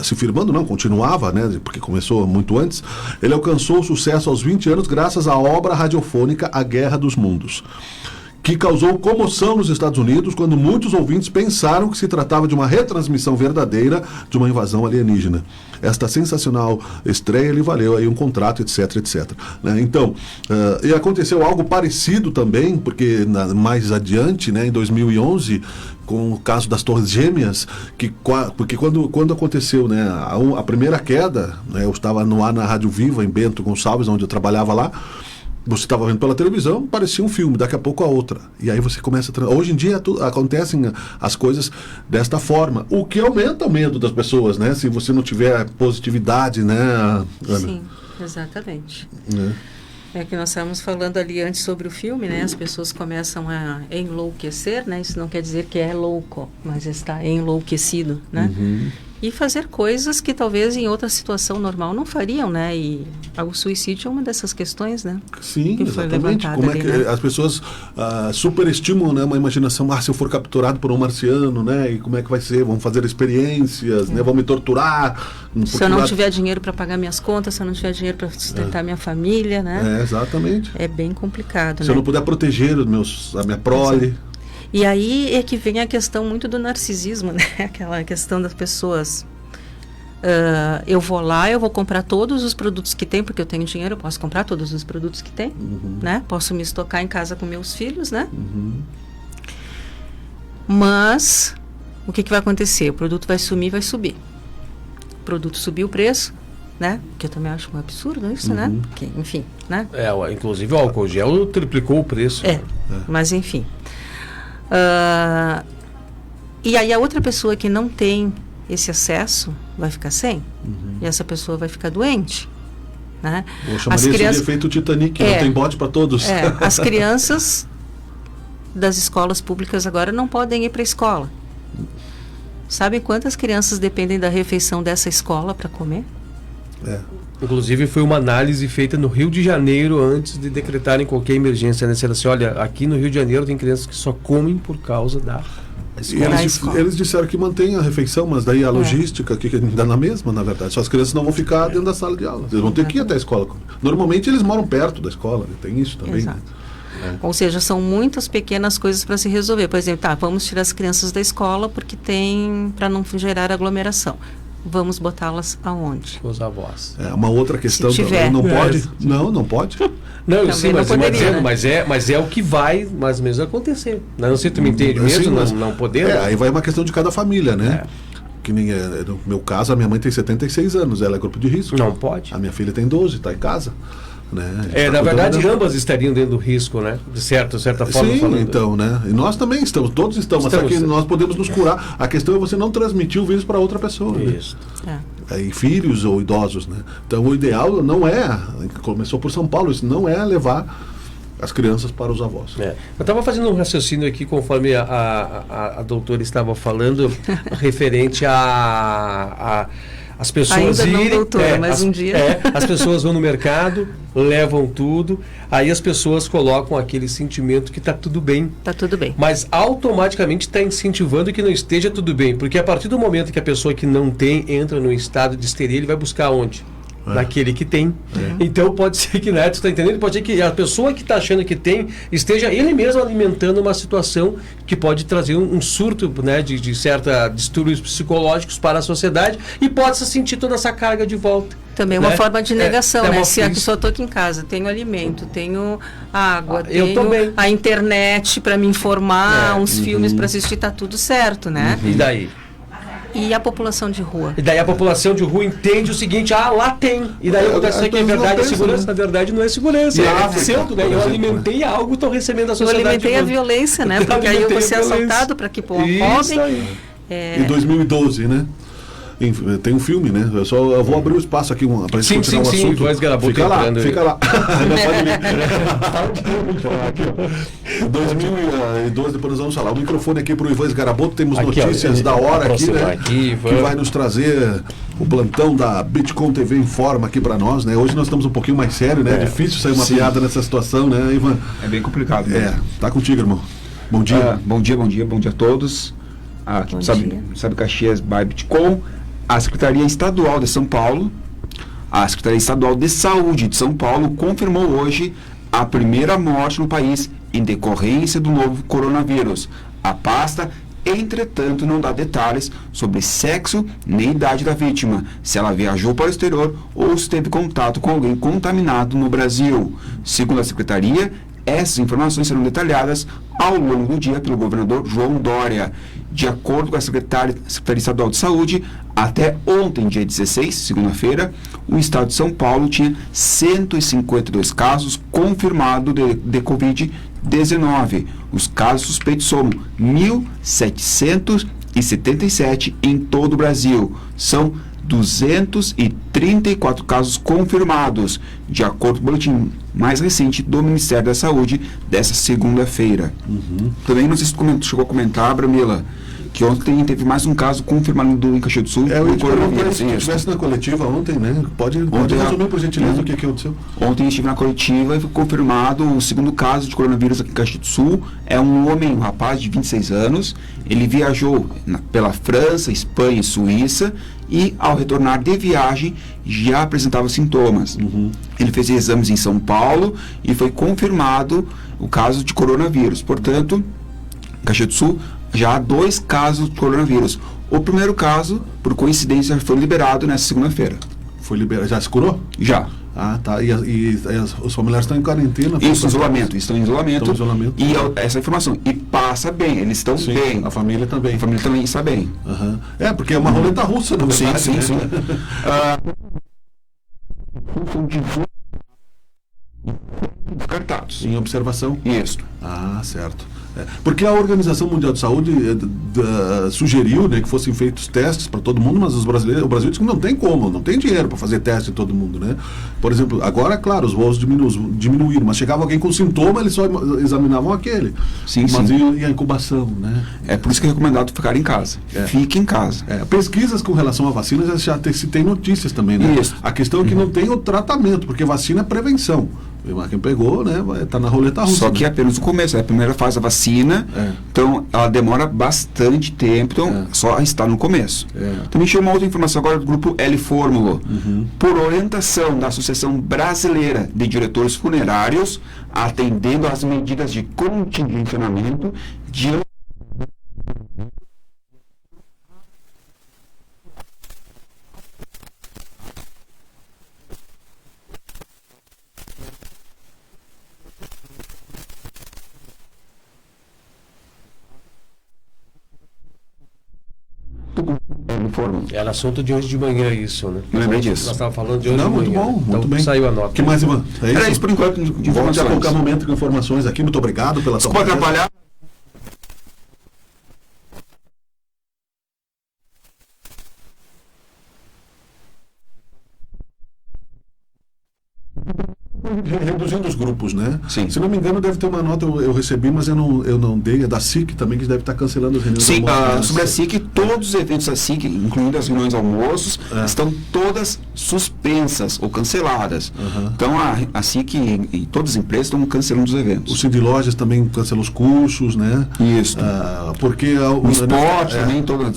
se firmando não, continuava, né, porque começou muito antes. Ele alcançou o sucesso aos 20 anos graças à obra radiofônica A Guerra dos Mundos, que causou comoção nos Estados Unidos quando muitos ouvintes pensaram que se tratava de uma retransmissão verdadeira de uma invasão alienígena. Esta sensacional estreia lhe valeu aí um contrato, etc, etc. Né? Então, e aconteceu algo parecido também, porque mais adiante, né, em 2011, com o caso das Torres Gêmeas, porque quando aconteceu, né, a primeira queda, né, eu estava no ar na Rádio Viva, em Bento Gonçalves, onde eu trabalhava lá. Você estava vendo pela televisão, parecia um filme, daqui a pouco a outra. E aí você começa a... Hoje em dia acontecem as coisas desta forma, o que aumenta o medo das pessoas, né? Se você não tiver positividade, né, Ana? Sim, exatamente. É que nós estávamos falando ali antes sobre o filme, né? As pessoas começam a enlouquecer, né? Isso não quer dizer que é louco, mas está enlouquecido, né? E fazer coisas que talvez em outra situação normal não fariam, né? E o suicídio é uma dessas questões, né? Sim, que foi exatamente. Como é que ali, né? as pessoas superestimam, né, uma imaginação, se eu for capturado por um marciano, né? E como é que vai ser? Vão fazer experiências, né? Vão me torturar. Se eu não tiver dinheiro para pagar minhas contas, se eu não tiver dinheiro para sustentar minha família, né? Exatamente. É bem complicado, Se né? eu não puder proteger a minha prole. Exato. E aí é que vem a questão muito do narcisismo, né? Aquela questão das pessoas. Eu vou lá, eu vou comprar todos os produtos que tem, porque eu tenho dinheiro, eu posso comprar todos os produtos que tem, né? Posso me estocar em casa com meus filhos, né? Mas o que vai acontecer? O produto vai sumir, vai subir. O produto subiu o preço, né? Que eu também acho um absurdo isso, né? Porque, enfim, né? Inclusive o álcool gel triplicou o preço. Mas enfim. E aí a outra pessoa que não tem esse acesso vai ficar sem, e essa pessoa vai ficar doente, né? Eu chamaria isso de efeito Titanic, não tem bote para todos. As crianças das escolas públicas agora não podem ir para a escola. Sabem quantas crianças dependem da refeição dessa escola para comer? Inclusive foi uma análise feita no Rio de Janeiro antes de decretarem qualquer emergência, né? Assim, olha, aqui no Rio de Janeiro tem crianças que só comem por causa da escola. Eles disseram que mantém a refeição, mas daí a logística que ainda na mesma, na verdade. Só as crianças não vão ficar dentro da sala de aula. Eles vão ter que ir até a escola. Normalmente eles moram perto da escola, né? Tem isso também. Exato. Ou seja, são muitas pequenas coisas para se resolver. Por exemplo, vamos tirar as crianças da escola porque tem, para não gerar aglomeração. Vamos botá-las aonde? Os avós. Uma outra questão também. Não pode? Não pode. Não, eu sei, poderia, mas é o que vai mais ou menos acontecer. Não sei se tu me entende mesmo, não poder. Aí vai uma questão de cada família, né? que nem no meu caso, a minha mãe tem 76 anos, ela é grupo de risco. Não pode. A minha filha tem 12, está em casa. Né? Na verdade, ambas estariam dentro do risco, né? De certa forma. Sim, falando. então, né? E nós também estamos, todos estamos, mas só que nós podemos nos curar. A questão é você não transmitir o vírus para outra pessoa. Isso. Né? Em filhos ou idosos, né? Então, o ideal não é, começou por São Paulo, isso não é levar as crianças para os avós. Eu estava fazendo um raciocínio aqui, conforme a doutora estava falando, referente as pessoas ainda irem, não, doutora, mas um dia. As pessoas vão no mercado, levam tudo, aí as pessoas colocam aquele sentimento que está tudo bem. Está tudo bem. Mas automaticamente está incentivando que não esteja tudo bem, porque a partir do momento que a pessoa que não tem entra no estado de histeria, ele vai buscar onde? Naquele que tem. Então pode ser que, né, tu está entendendo? Pode ser que a pessoa que está achando que tem esteja ele mesmo alimentando uma situação que pode trazer um surto, né, de certa distúrbios psicológicos para a sociedade e pode se sentir toda essa carga de volta. Também é uma forma de negação, né? Se a pessoa estou aqui em casa, tenho alimento, tenho água, tenho a internet para me informar, uns filmes para assistir, está tudo certo, né? E daí? E a população de rua? E daí a população de rua entende o seguinte, lá tem. E daí acontece que é verdade, segurança, na verdade não é segurança, é pseudo, né? Eu alimentei algo, estou recebendo a sociedade. Eu alimentei a violência, né? Porque aí eu vou ser assaltado para que pobre. Em 2012, né? Tem um filme, né? Eu vou abrir o espaço aqui para gente continuar o assunto. Voz Garaboto fica lá. Não pode vir. 2012, depois nós vamos falar. O microfone aqui para o Ivan Garaboto. Temos aqui, notícias da hora aqui, né? Que vai nos trazer o plantão da Bitcoin TV Informa aqui para nós, né? Hoje nós estamos um pouquinho mais sério, né? É difícil sair uma piada nessa situação, né, Ivan? É bem complicado. Né? Tá contigo, irmão. Bom dia. Bom dia a todos. Aqui sabe Caxias by Bitcoin. A Secretaria Estadual de São Paulo, a Secretaria Estadual de Saúde de São Paulo confirmou hoje a primeira morte no país em decorrência do novo coronavírus. A pasta, entretanto, não dá detalhes sobre sexo nem idade da vítima, se ela viajou para o exterior ou se teve contato com alguém contaminado no Brasil. Segundo a Secretaria, essas informações serão detalhadas ao longo do dia pelo governador João Dória. De acordo com a Secretaria Estadual de Saúde, até ontem, dia 16, segunda-feira, o estado de São Paulo tinha 152 casos confirmados de Covid-19. Os casos suspeitos somam 1.777 em todo o Brasil. São 234 casos confirmados, de acordo com o boletim mais recente do Ministério da Saúde dessa segunda-feira. Também, não sei se tu chegou a comentar, Bramila, que ontem teve mais um caso confirmado em Caxias do Sul. Se estivesse na coletiva ontem, né? Pode resumir, por gentileza, o que aconteceu? Ontem estive na coletiva e foi confirmado o segundo caso de coronavírus aqui em Caxias do Sul. É um rapaz de 26 anos. Ele viajou pela França, Espanha e Suíça e, ao retornar de viagem, já apresentava sintomas. Ele fez exames em São Paulo e foi confirmado o caso de coronavírus. Portanto, em Caxias do Sul, já há 2 casos de coronavírus. O primeiro caso, por coincidência, foi liberado nessa segunda-feira. Foi liberado. Já se curou? Já. Ah, tá. E os familiares estão em quarentena? Isso, estão em isolamento. E essa informação. E passa bem, eles estão bem. A família também. A família também está bem. Porque é uma roleta russa, na verdade. Sim. Descartados. Em observação? Isso. Ah, certo. Porque a Organização Mundial de Saúde sugeriu, né, que fossem feitos testes para todo mundo, mas o Brasil disse que não tem como, não tem dinheiro para fazer teste em todo mundo, né? Por exemplo, agora, claro, os voos diminuíram, mas chegava alguém com sintoma, eles só examinavam aquele. Mas e a incubação, né? É por isso que é recomendado ficar em casa. Fique em casa. Pesquisas com relação à vacina já se tem notícias também, né? Isso. A questão é que não tem o tratamento, porque vacina é prevenção. Quem pegou, né, está na roleta russa. Só que é apenas o começo, é a primeira fase da vacina, então ela demora bastante tempo, então só está no começo. Também chegou uma outra informação agora do grupo L Fórmula. Por orientação da Associação Brasileira de Diretores Funerários, atendendo às medidas de contingenciamento de foram. Era assunto de hoje de manhã isso, né? Eu lembrei disso. Nós estávamos falando de hoje Não, de muito manhã. bom, Então, muito bem. saiu a nota. O que mais, Ivan? É Era isso por enquanto de Volte a informações. qualquer momento com informações aqui. Muito obrigado pela sua Pode presença. atrapalhar? Reduzindo os grupos, né? Sim. Se não me engano, deve ter uma nota, eu recebi, mas eu não dei, é da SIC também, que deve estar cancelando as reuniões. Sim, do almoço, né? sobre a SIC, todos os eventos da SIC, incluindo as reuniões almoços, estão todas suspensas ou canceladas. Então a SIC e todas as empresas estão cancelando os eventos. O Cid Lojas também cancelou os cursos, né? Isso. Porque O esporte também, todas.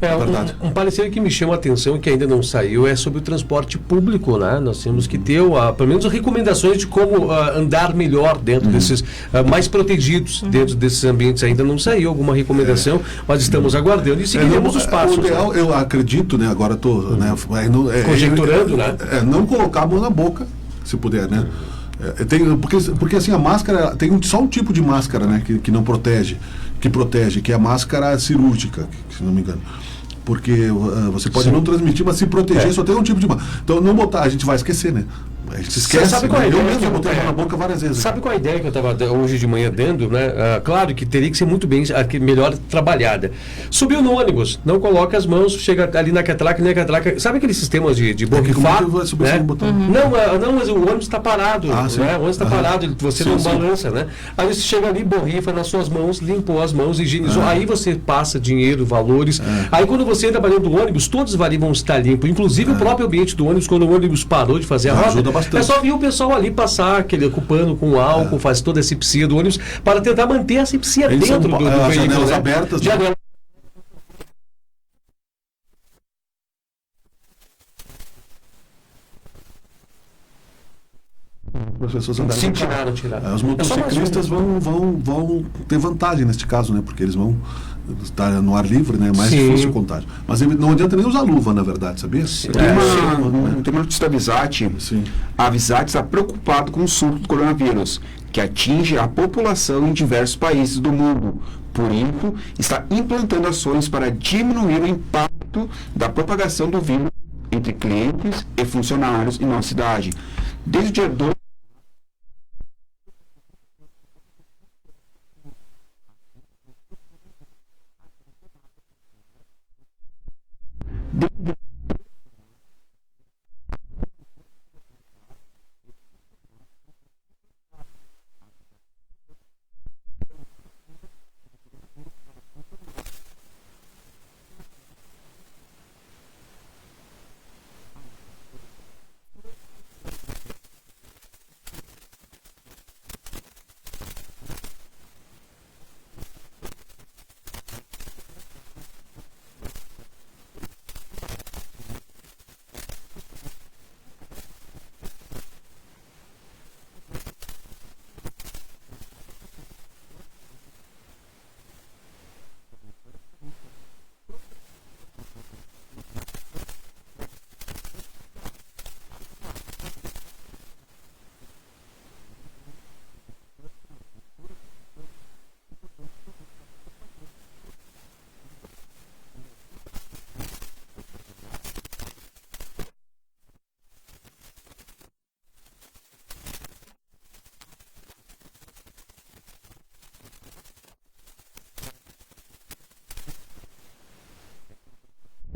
verdade. Um parecer que me chama a atenção, que ainda não saiu, é sobre o transporte público, né? Nós temos que ter, pelo menos, recomendações de como andar melhor dentro desses, mais protegidos dentro desses ambientes. Ainda não saiu alguma recomendação, mas estamos aguardando e seguiremos os passos. O ideal, eu acredito, né? Agora estou Conjecturando, né? Não colocar a mão na boca, se puder, né? Porque assim, a máscara, tem só um tipo de máscara, né? Que não protege, que é a máscara cirúrgica, se não me engano. Porque você pode não transmitir, mas se proteger só tem um tipo de máscara. Então, não botar, a gente vai esquecer, né? A gente esquece. Sabe qual é a Eu ideia mesmo que eu- botei a mão na boca várias vezes. Sabe qual é a ideia que eu estava hoje de manhã dando, né? Claro que teria que ser muito bem, melhor trabalhada. Subiu no ônibus, não coloca as mãos, chega ali na catraca. Sabe aqueles sistemas de borrifar? como é que vai subir né? sem botão? Não, mas o ônibus está parado. Sim. Né? O ônibus está parado, você Sim, não sim. balança, né? Aí você chega ali, borrifa nas suas mãos, limpou as mãos, higienizou. Aí você passa dinheiro, valores. Aí quando você entra para dentro do ônibus, todos os valis vão estar limpos. Inclusive o próprio ambiente do ônibus, quando o ônibus parou de fazer a roda, Ajuda bastante. é só vir o pessoal ali passar, aquele ocupando com álcool, faz toda a asepsia do ônibus, para tentar manter a asepsia Eles dentro são, do as veículo. janelas né? abertas, né? Janela. As pessoas andarem Sim, com carro. tiraram. Os motociclistas vão ter vantagem neste caso, né? Porque eles vão estar no ar livre, né? É mais Sim. difícil o contágio. Mas não adianta nem usar luva, na verdade, sabia? Tem uma notícia da Visat. Sim. A Visat está preocupado com o surto do coronavírus, que atinge a população em diversos países do mundo. Por isso, está implantando ações para diminuir o impacto da propagação do vírus entre clientes e funcionários em nossa cidade. Desde o dia 2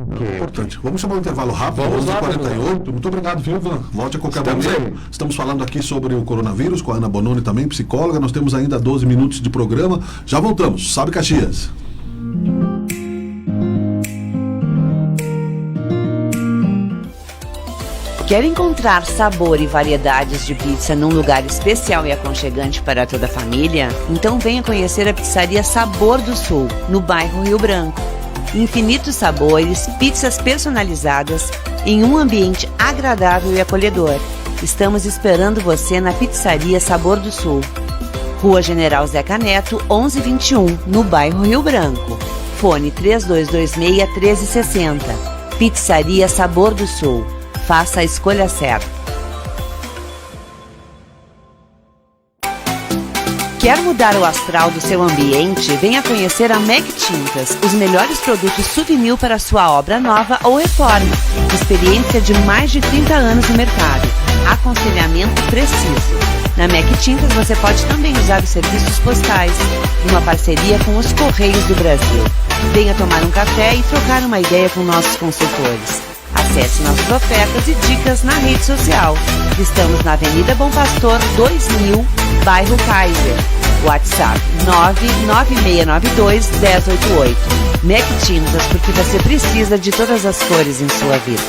Importante. Vamos chamar um intervalo rápido, Vamos lá, 11h48. Muito obrigado, viu, Ivan? Volte a qualquer Estamos momento. aí. Estamos falando aqui sobre o coronavírus com a Ana Bononi também, psicóloga. Nós temos ainda 12 minutos de programa. Já voltamos. Sabe Caxias? Quer encontrar sabor e variedades de pizza num lugar especial e aconchegante para toda a família? Então venha conhecer a pizzaria Sabor do Sul, no bairro Rio Branco. Infinitos sabores, pizzas personalizadas em um ambiente agradável e acolhedor. Estamos esperando você na pizzaria Sabor do Sul. Rua General Zeca Neto, 1121, no bairro Rio Branco. Fone 3226-1360. Pizzaria Sabor do Sul. Faça a escolha certa. Quer mudar o astral do seu ambiente? Venha conhecer a Meg Tintas, os melhores produtos souvenir para sua obra nova ou reforma. Experiência de mais de 30 anos no mercado. Aconselhamento preciso. Na Meg Tintas você pode também usar os serviços postais, numa parceria com os Correios do Brasil. Venha tomar um café e trocar uma ideia com nossos consultores. Acesse nossas ofertas e dicas na rede social. Estamos na Avenida Bom Pastor 2000, bairro Kaiser. WhatsApp 99692-1088. Meg Tintas, porque você precisa de todas as cores em sua vida.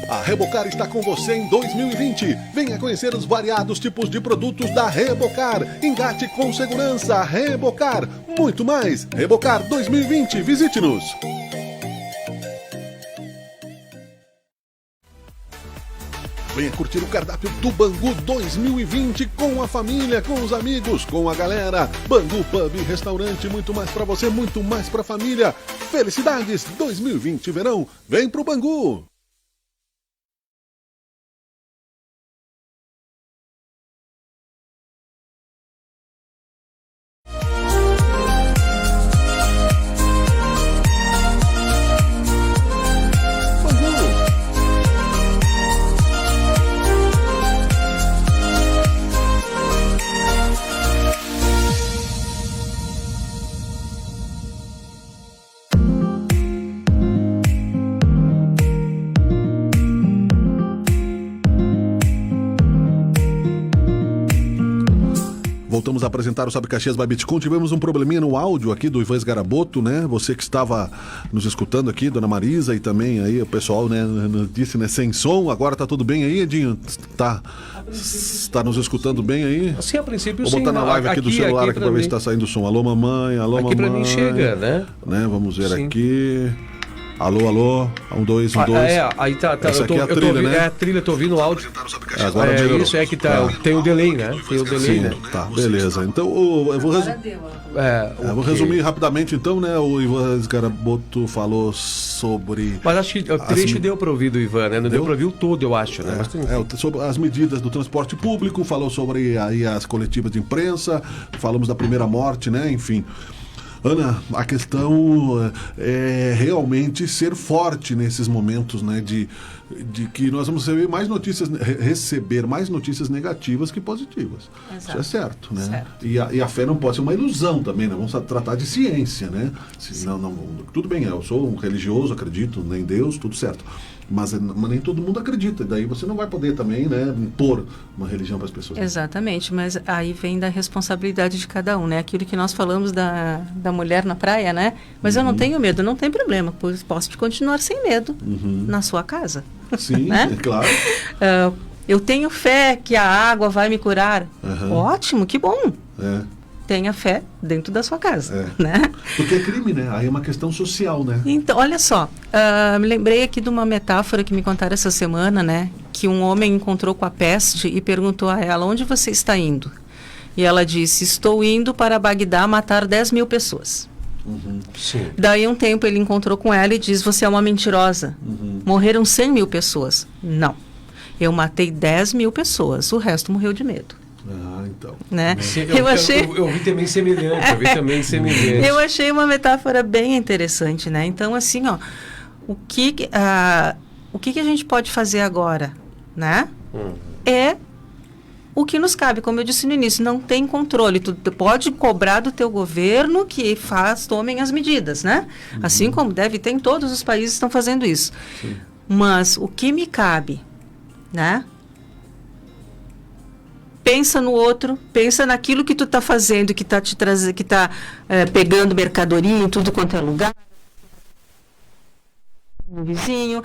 A Rebocar está com você em 2020. Venha conhecer os variados tipos de produtos da Rebocar. Engate com segurança. Rebocar. Muito mais. Rebocar 2020. Visite-nos. Venha curtir o cardápio do Bangu 2020 com a família, com os amigos, com a galera. Bangu Pub e Restaurante, muito mais pra você, muito mais pra família. Felicidades 2020 verão. Vem pro Bangu. Voltamos a apresentar o Sabe Caxias by Bitcom. Tivemos um probleminha no áudio aqui do Ivan Esgaraboto, né? Você que estava nos escutando aqui, Dona Marisa, e também aí o pessoal, né, disse, né, sem som. Agora tá tudo bem aí, Edinho? Tá nos escutando bem aí? Assim, a princípio, Vou sim. botar na live aqui do celular aqui pra ver se tá saindo o som. Alô, mamãe, alô, mamãe. Aqui pra mim chega, né? Vamos ver Sim. aqui. Alô, alô. 1, 2, 1, 2. Aí tá. Essa aqui é a trilha, né? É a trilha, tô ouvindo o áudio. Agora melhorou. Isso, é que tá. Tem o delay, né? Tem o delay, Sim, né? tá, beleza. Então, eu vou vou resumir rapidamente, então, né? O Ivan Esgaraboto falou sobre... Mas acho que o trecho deu para ouvir do Ivan, né? Não deu para ouvir o todo, eu acho, né? Sobre as medidas do transporte público, falou sobre aí as coletivas de imprensa, falamos da primeira morte, né? Enfim... Ana, a questão é realmente ser forte nesses momentos, né, de que nós vamos receber mais notícias negativas que positivas. Exato. Isso é certo, né? Certo. E a fé não pode ser uma ilusão também, né? Vamos tratar de ciência, né? Tudo bem, eu sou um religioso, acredito em Deus, tudo certo. Mas nem todo mundo acredita. Daí você não vai poder também, né, impor uma religião para as pessoas. Exatamente, mas aí vem da responsabilidade de cada um, né? Aquilo que nós falamos da mulher na praia, né? Mas eu não tenho medo, não tem problema, pois posso continuar sem medo na sua casa. Sim, né? Claro. Eu tenho fé que a água vai me curar. Ótimo, que bom. Tenha fé dentro da sua casa, né? Porque é crime, né? Aí é uma questão social, né? Então, olha só, me lembrei aqui de uma metáfora que me contaram essa semana, né? Que um homem encontrou com a peste e perguntou a ela, onde você está indo? E ela disse, estou indo para Bagdá matar 10 mil pessoas. Sim. Daí um tempo ele encontrou com ela e diz, você é uma mentirosa. Morreram 100 mil pessoas. Não, eu matei 10 mil pessoas, o resto morreu de medo. Então. Né? Eu vi também semelhante, Eu achei uma metáfora bem interessante, né? Então, assim, ó, o que a gente pode fazer agora, né? É o que nos cabe, como eu disse no início, não tem controle. Tu pode cobrar do teu governo que tomem as medidas, né? Assim como deve ter em todos os países estão fazendo isso. Sim. Mas o que me cabe, né? Pensa no outro, pensa naquilo que tu está fazendo, que está te trazendo, que está pegando mercadoria em tudo quanto é lugar. Um vizinho.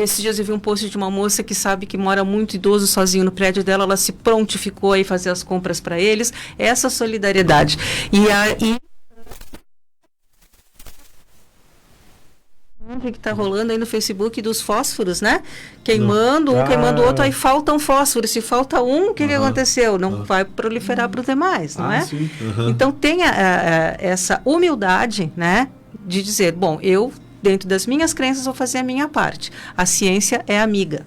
Esses dias eu vi um post de uma moça que sabe que mora muito idoso sozinho no prédio dela, ela se prontificou a ir fazer as compras para eles. Essa solidariedade. E aí que está rolando aí no Facebook dos fósforos, né? Queimando queimando o outro, aí falta um fósforo. Se falta um, o que aconteceu? Não vai proliferar para os demais, não é? Sim. Então, tenha essa humildade, né? De dizer, bom, eu, dentro das minhas crenças, vou fazer a minha parte. A ciência é amiga.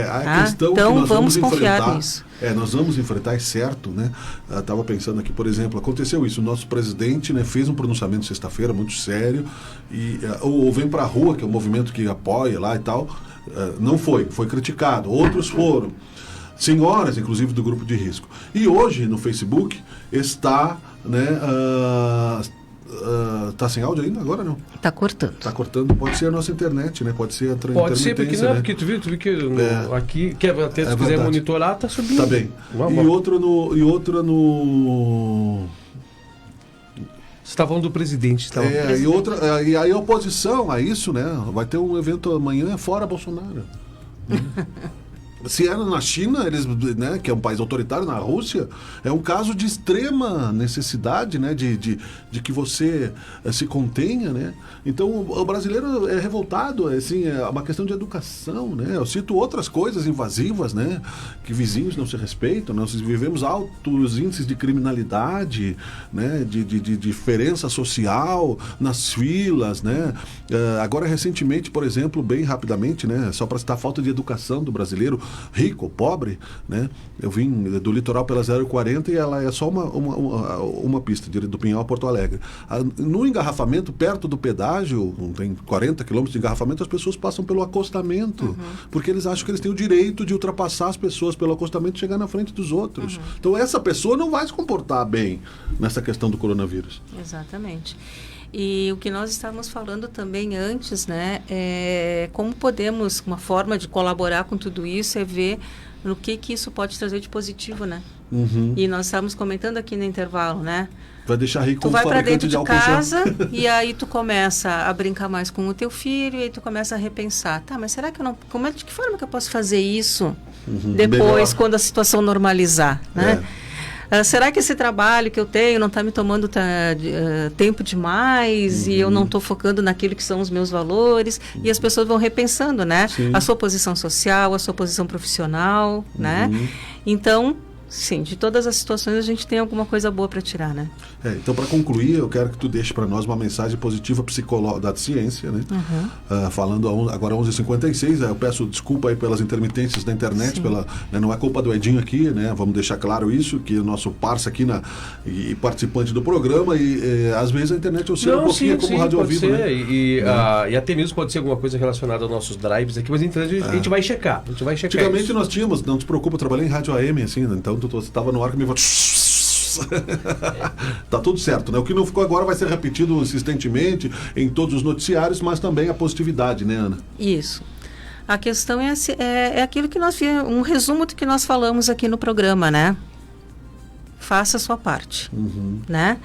A questão então que nós vamos confiar enfrentar, nisso. nós vamos enfrentar, é certo, né? Eu estava pensando aqui, por exemplo, aconteceu isso, o nosso presidente, né, fez um pronunciamento sexta-feira muito sério, e ou Vem Pra Rua, que é um movimento que apoia lá e tal, não foi criticado, outros foram. Senhoras, inclusive, do grupo de risco. E hoje, no Facebook, está, né, tá sem áudio ainda? Agora não. Tá cortando. Tá cortando. Pode ser a nossa internet, né? Pode ser a Pode ser, porque não, né? porque tu viu que aqui, até se quiser verdade. monitorar, tá subindo. Tá bem. Vamos. E outra no... Você está falando do presidente. Tá? E aí a oposição a isso, né? Vai ter um evento amanhã fora Bolsonaro. Se era na China, eles, né, que é um país autoritário, na Rússia, é um caso de extrema necessidade, né, de que você se contenha, né? Então o brasileiro é revoltado, assim, é uma questão de educação, né? Eu cito outras coisas invasivas, né, que vizinhos não se respeitam, nós vivemos altos índices de criminalidade, né, de diferença social nas filas, né? Agora recentemente, por exemplo, bem rapidamente, né, só para citar a falta de educação do brasileiro, rico, pobre, né? Eu vim do litoral pela 040 e ela é só uma pista, do Pinhal a Porto Alegre. No engarrafamento, perto do pedágio, tem 40 quilômetros de engarrafamento, as pessoas passam pelo acostamento, porque eles acham que eles têm o direito de ultrapassar as pessoas pelo acostamento e chegar na frente dos outros. Então essa pessoa não vai se comportar bem nessa questão do coronavírus. Exatamente. E o que nós estávamos falando também antes, né, é como podemos, uma forma de colaborar com tudo isso é ver no que isso pode trazer de positivo, né? E nós estávamos comentando aqui no intervalo, né? Vai deixar rico tu um vai para dentro de álcool casa e aí tu começa a brincar mais com o teu filho e aí tu começa a repensar, tá, mas será que eu não, de que forma que eu posso fazer isso depois, melhor, quando a situação normalizar, né? Será que esse trabalho que eu tenho não está me tomando tempo demais e eu não estou focando naquilo que são os meus valores? E as pessoas vão repensando, né? Sim. A sua posição social, a sua posição profissional, né? Então, sim, de todas as situações a gente tem alguma coisa boa para tirar, né? Então, para concluir, eu quero que tu deixe para nós uma mensagem positiva da ciência, né? Falando agora 11h56, eu peço desculpa aí pelas intermitências da internet, né, não é culpa do Edinho aqui, né? Vamos deixar claro isso, que é o nosso parça aqui e participante do programa, e às vezes a internet oscila um pouquinho como rádio ao vivo, né? E até mesmo pode ser alguma coisa relacionada aos nossos drives aqui, mas então a gente vai checar. Antigamente nós tínhamos, não te preocupa, eu trabalhei em rádio AM, assim, então tu estava no ar que me falou... Tá tudo certo, né? O que não ficou agora vai ser repetido insistentemente em todos os noticiários, mas também a positividade, né, Ana? Isso. A questão é aquilo que nós fizemos, um resumo do que nós falamos aqui no programa, né? Faça a sua parte, né?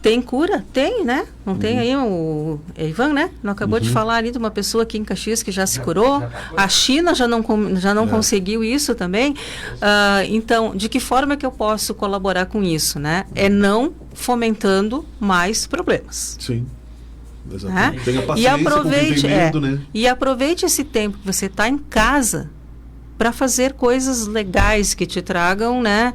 Tem cura? Tem, né? Não tem aí o Ivan, né? Não acabou de falar ali de uma pessoa aqui em Caxias que já se curou. A China já não conseguiu isso também. Então, de que forma que eu posso colaborar com isso, né? É não fomentando mais problemas. Sim. Exatamente. Né? Tenha paciência com quem tem medo, né? E aproveite esse tempo que você está em casa para fazer coisas legais que te tragam, né?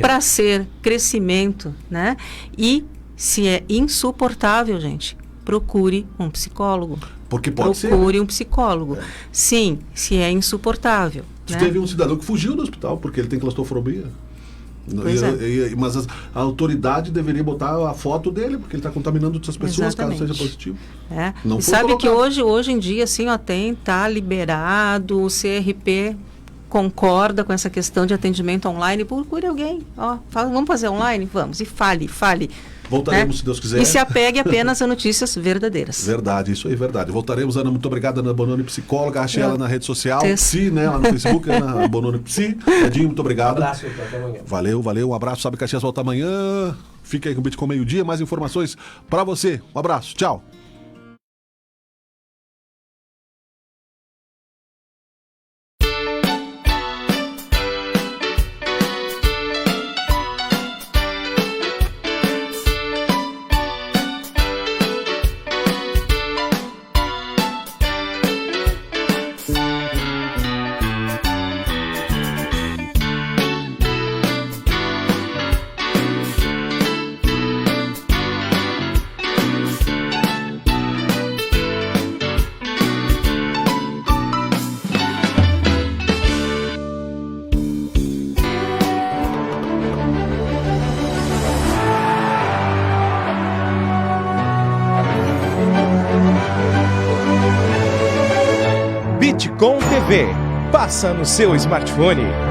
Prazer, crescimento, né? E se é insuportável, gente, procure um psicólogo. Porque pode ser. Procure um psicólogo. Sim, se é insuportável. Né? Teve um cidadão que fugiu do hospital porque ele tem claustrofobia. Mas a autoridade deveria botar a foto dele, porque ele está contaminando outras pessoas, caso seja positivo. Não sabe colocado. Que hoje em dia, assim, tá liberado, o CRP concorda com essa questão de atendimento online, procure alguém. Vamos fazer online? Vamos. E fale. Voltaremos, né? Se Deus quiser. E se apegue apenas a notícias verdadeiras. Verdade, isso aí, verdade. Voltaremos, Ana. Muito obrigado, Ana Bononi, psicóloga. Achei ela na rede social, Psi, né? Lá no Facebook, Ana Bononi Psi. Edinho, muito obrigado. Um abraço, até amanhã. Valeu. Um abraço. Sabe Caxias volta amanhã. Fica aí com o Bitcoin meio-dia. Mais informações para você. Um abraço. Tchau. Bitcom TV passa no seu smartphone.